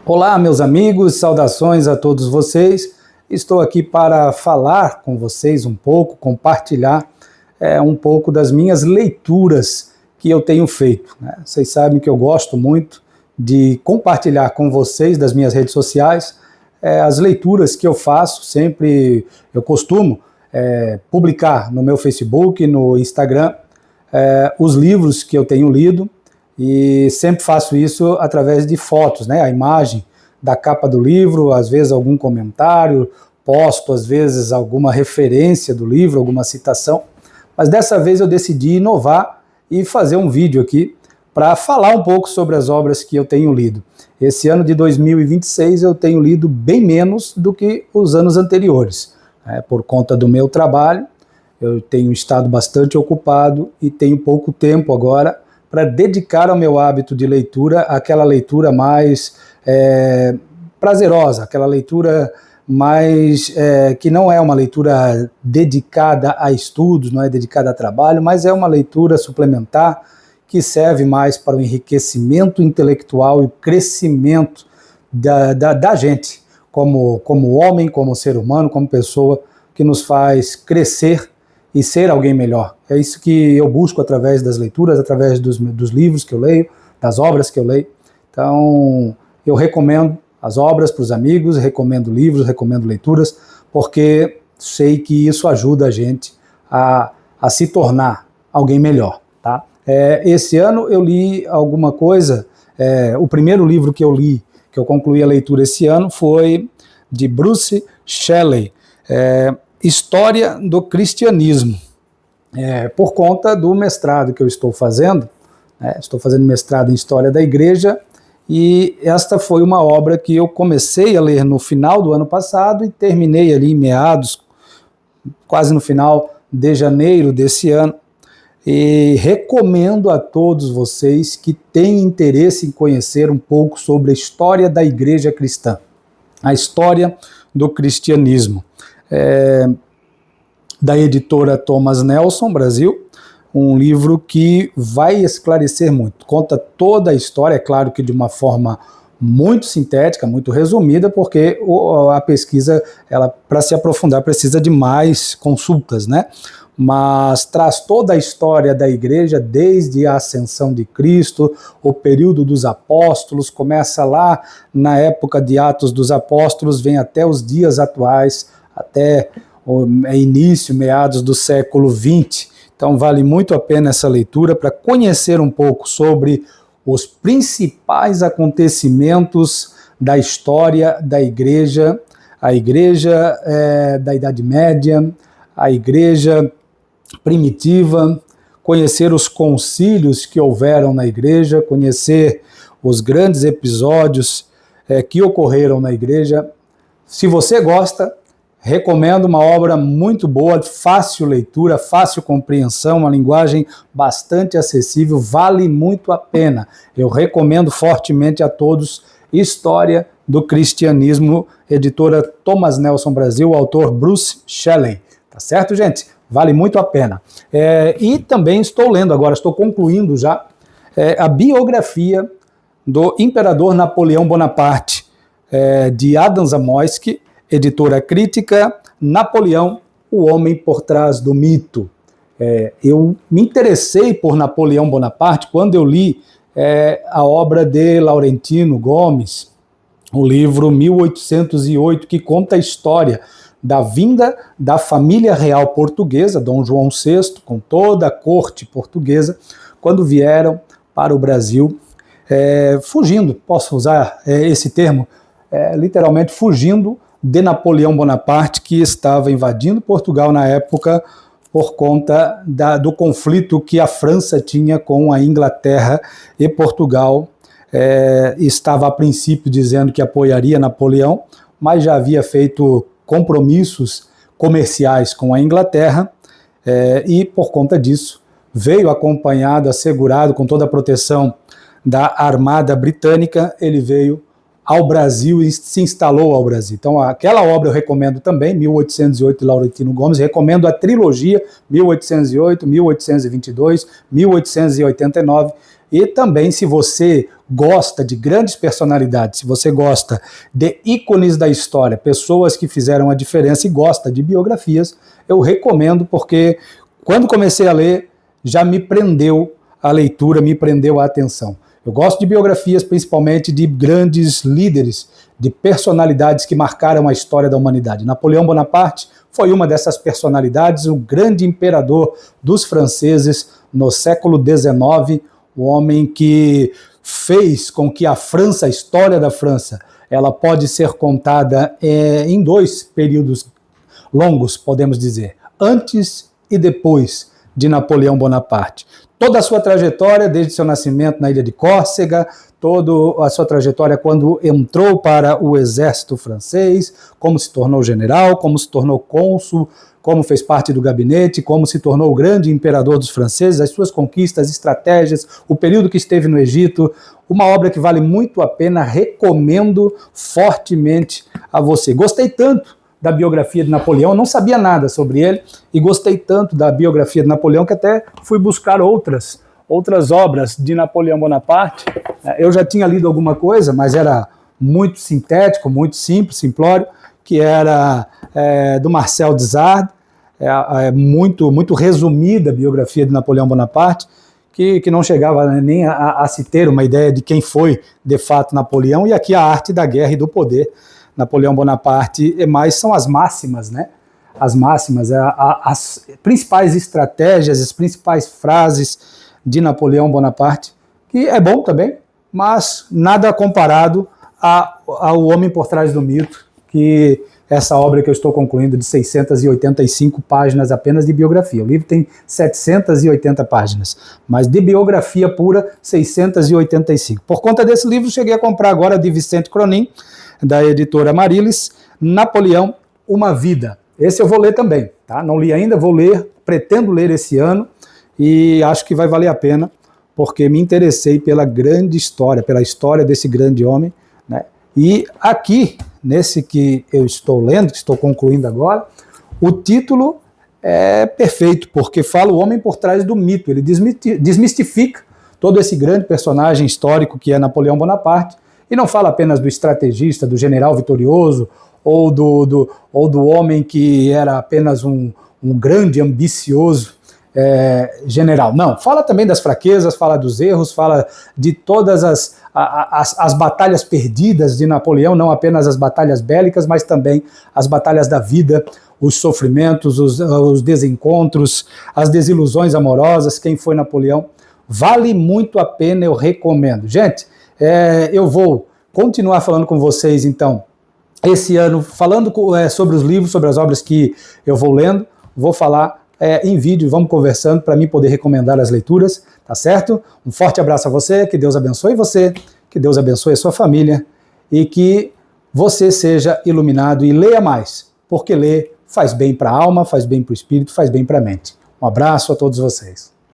Olá, meus amigos, saudações a todos vocês. Estou aqui para falar com vocês um pouco, compartilhar um pouco das minhas leituras que eu tenho feito, né? Vocês sabem que eu gosto muito de compartilhar com vocês das minhas redes sociais as leituras que eu faço. Sempre eu costumo publicar no meu Facebook, no Instagram, os livros que eu tenho lido. E sempre faço isso através de fotos, né? A imagem da capa do livro, às vezes algum comentário, posto às vezes alguma referência do livro, alguma citação. Mas dessa vez eu decidi inovar e fazer um vídeo aqui para falar um pouco sobre as obras que eu tenho lido. Esse ano de 2026 eu tenho lido bem menos do que os anos anteriores, por conta do meu trabalho. Eu tenho estado bastante ocupado e tenho pouco tempo agora para dedicar ao meu hábito de leitura aquela leitura mais prazerosa, aquela leitura mais que não é uma leitura dedicada a estudos, não é dedicada a trabalho, mas é uma leitura suplementar que serve mais para o enriquecimento intelectual e o crescimento da gente, como homem, como ser humano, como pessoa, que nos faz crescer e ser alguém melhor. É isso que eu busco através das leituras, através dos livros que eu leio, das obras que eu leio. Então, eu recomendo as obras para os amigos, recomendo livros, recomendo leituras, porque sei que isso ajuda a gente a se tornar alguém melhor, tá? Esse ano eu li alguma coisa, o primeiro livro que eu li, que eu concluí a leitura esse ano, foi de Bruce Shelley, História do Cristianismo, por conta do mestrado que eu estou fazendo. Estou fazendo mestrado em História da Igreja, e esta foi uma obra que eu comecei a ler no final do ano passado e terminei ali em meados, quase no final de janeiro desse ano, e recomendo a todos vocês que têm interesse em conhecer um pouco sobre a história da Igreja cristã, a história do cristianismo. Da editora Thomas Nelson, Brasil, um livro que vai esclarecer muito, conta toda a história, é claro que de uma forma muito sintética, muito resumida, porque a pesquisa, para se aprofundar, precisa de mais consultas, né? Mas traz toda a história da igreja, desde a ascensão de Cristo, o período dos apóstolos, começa lá na época de Atos dos Apóstolos, vem até os dias atuais, até o início, meados do século XX. Então vale muito a pena essa leitura para conhecer um pouco sobre os principais acontecimentos da história da igreja, a igreja da Idade Média, a igreja primitiva, conhecer os concílios que houveram na igreja, conhecer os grandes episódios que ocorreram na igreja. Se você gosta, recomendo, uma obra muito boa, fácil leitura, fácil compreensão, uma linguagem bastante acessível, vale muito a pena. Eu recomendo fortemente a todos História do Cristianismo, editora Thomas Nelson Brasil, autor Bruce Shelley. Tá certo, gente? Vale muito a pena. E também estou lendo agora, estou concluindo já, a biografia do Imperador Napoleão Bonaparte, de Adam Zamoyski, editora Crítica, Napoleão, o homem por trás do mito. Eu me interessei por Napoleão Bonaparte quando eu li a obra de Laurentino Gomes, o livro 1808, que conta a história da vinda da família real portuguesa, Dom João VI, com toda a corte portuguesa, quando vieram para o Brasil, fugindo, posso usar esse termo, literalmente fugindo de Napoleão Bonaparte, que estava invadindo Portugal na época por conta do conflito que a França tinha com a Inglaterra, e Portugal estava a princípio dizendo que apoiaria Napoleão, mas já havia feito compromissos comerciais com a Inglaterra, e por conta disso veio acompanhado, assegurado, com toda a proteção da Armada Britânica. Ele veio ao Brasil e se instalou ao Brasil. Então aquela obra eu recomendo também, 1808 de Laurentino Gomes, recomendo a trilogia 1808, 1822, 1889, e também, se você gosta de grandes personalidades, se você gosta de ícones da história, pessoas que fizeram a diferença e gosta de biografias, eu recomendo, porque quando comecei a ler, já me prendeu a leitura, me prendeu a atenção. Eu gosto de biografias, principalmente de grandes líderes, de personalidades que marcaram a história da humanidade. Napoleão Bonaparte foi uma dessas personalidades, o grande imperador dos franceses no século XIX, o homem que fez com que a França, a história da França, ela pode ser contada em dois períodos longos, podemos dizer, antes e depois de Napoleão Bonaparte. Toda a sua trajetória, desde seu nascimento na ilha de Córcega, toda a sua trajetória quando entrou para o exército francês, como se tornou general, como se tornou cônsul, como fez parte do gabinete, como se tornou o grande imperador dos franceses, as suas conquistas, estratégias, o período que esteve no Egito, uma obra que vale muito a pena, recomendo fortemente a você. Gostei tanto da biografia de Napoleão, não sabia nada sobre ele, e gostei tanto da biografia de Napoleão que até fui buscar outras obras de Napoleão Bonaparte. Eu já tinha lido alguma coisa, mas era muito sintético, muito simples, simplório, que era do Marcel Dizard, muito resumida a biografia de Napoleão Bonaparte, que não chegava nem a se ter uma ideia de quem foi de fato Napoleão, e aqui a arte da guerra e do poder. Napoleão Bonaparte, mais são as máximas, né? As máximas, as principais estratégias, as principais frases de Napoleão Bonaparte, que é bom também, mas nada comparado ao homem por trás do mito, que essa obra que eu estou concluindo de 685 páginas apenas de biografia. O livro tem 780 páginas, mas de biografia pura, 685. Por conta desse livro, cheguei a comprar agora de Vicente Cronin, da editora Marilis, Napoleão, Uma Vida. Esse eu vou ler também, tá? Não li ainda, vou ler, pretendo ler esse ano, e acho que vai valer a pena, porque me interessei pela grande história, pela história desse grande homem, né? E aqui, nesse que eu estou lendo, que estou concluindo agora, o título é perfeito, porque fala o homem por trás do mito, ele desmistifica todo esse grande personagem histórico que é Napoleão Bonaparte, e não fala apenas do estrategista, do general vitorioso, ou do homem que era apenas um grande, ambicioso general. Não, fala também das fraquezas, fala dos erros, fala de todas as batalhas perdidas de Napoleão, não apenas as batalhas bélicas, mas também as batalhas da vida, os sofrimentos, os desencontros, as desilusões amorosas. Quem foi Napoleão? Vale muito a pena, eu recomendo. Gente, eu vou continuar falando com vocês, então, esse ano, falando sobre os livros, sobre as obras que eu vou lendo, vou falar em vídeo, vamos conversando para mim poder recomendar as leituras, tá certo? Um forte abraço a você, que Deus abençoe você, que Deus abençoe a sua família e que você seja iluminado e leia mais, porque ler faz bem para a alma, faz bem para o espírito, faz bem para a mente. Um abraço a todos vocês.